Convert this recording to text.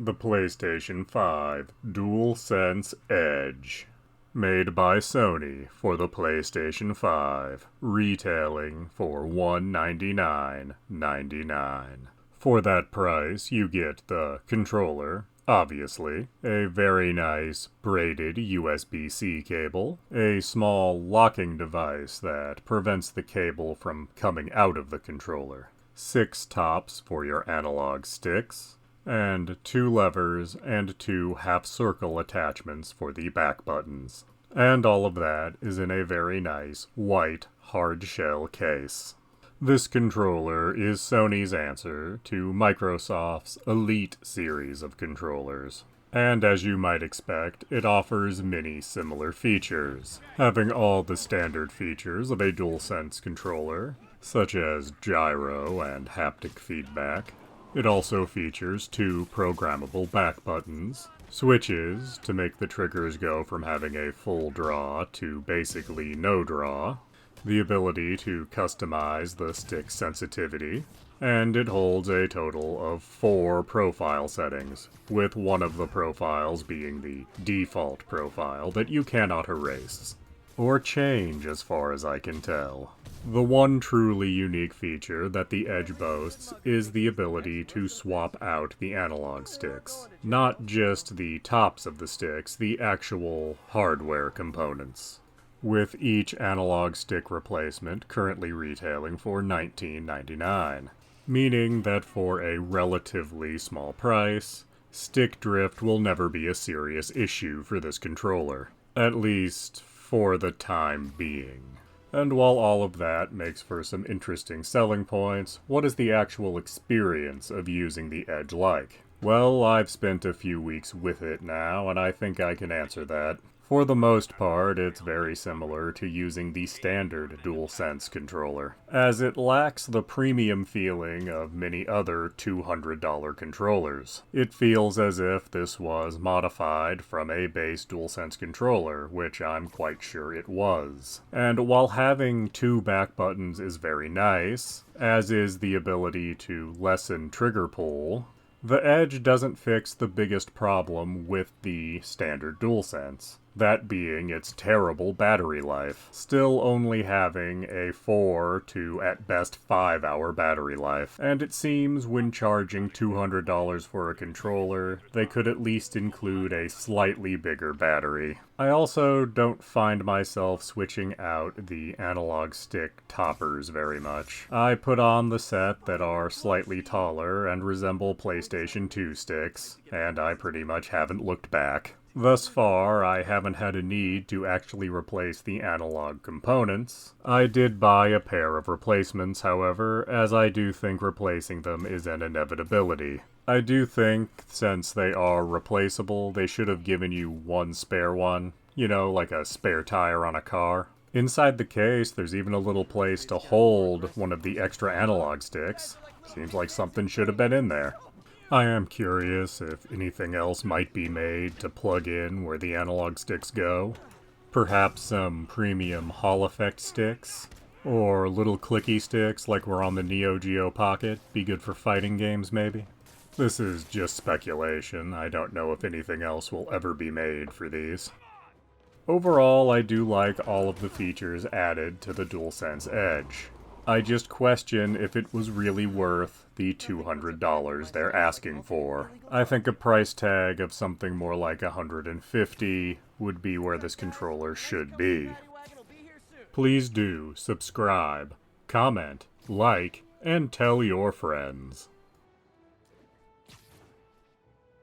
The PlayStation 5 DualSense Edge. Made by Sony for the PlayStation 5, retailing for $199.99. For that price, you get the controller, obviously, a very nice braided USB-C cable, a small locking device that prevents the cable from coming out of the controller, 6 tops for your analog sticks, and 2 levers and 2 half-circle attachments for the back buttons. And all of that is in a very nice, white, hard-shell case. This controller is Sony's answer to Microsoft's Elite series of controllers. And as you might expect, it offers many similar features, having all the standard features of a DualSense controller, such as gyro and haptic feedback. It also features 2 programmable back buttons, switches to make the triggers go from having a full draw to basically no draw, the ability to customize the stick sensitivity, and it holds a total of 4 profile settings, with one of the profiles being the default profile that you cannot erase, or change as far as I can tell. The one truly unique feature that the Edge boasts is the ability to swap out the analog sticks. Not just the tops of the sticks, the actual hardware components, with each analog stick replacement currently retailing for $19.99, meaning that for a relatively small price, stick drift will never be a serious issue for this controller, at least for the time being. And while all of that makes for some interesting selling points, what is the actual experience of using the Edge like? Well, I've spent a few weeks with it now, and I think I can answer that. For the most part, it's very similar to using the standard DualSense controller, as it lacks the premium feeling of many other $200 controllers. It feels as if this was modified from a base DualSense controller, which I'm quite sure it was. And while having 2 back buttons is very nice, as is the ability to lessen trigger pull, the Edge doesn't fix the biggest problem with the standard DualSense, that being its terrible battery life, still only having a 4 to at best 5 hour battery life. And it seems when charging $200 for a controller, they could at least include a slightly bigger battery. I also don't find myself switching out the analog stick toppers very much. I put on the set that are slightly taller and resemble PlayStation 2 sticks, and I pretty much haven't looked back. Thus far, I haven't had a need to actually replace the analog components. I did buy a pair of replacements, however, as I do think replacing them is an inevitability. I do think, since they are replaceable, they should have given you one spare one. You know, like a spare tire on a car. Inside the case, there's even a little place to hold one of the extra analog sticks. Seems like something should have been in there. I am curious if anything else might be made to plug in where the analog sticks go. Perhaps some premium Hall effect sticks? Or little clicky sticks like were on the Neo Geo Pocket, be good for fighting games maybe? This is just speculation, I don't know if anything else will ever be made for these. Overall, I do like all of the features added to the DualSense Edge. I just question if it was really worth the $200 they're asking for. I think a price tag of something more like $150 would be where this controller should be. Please do subscribe, comment, like, and tell your friends.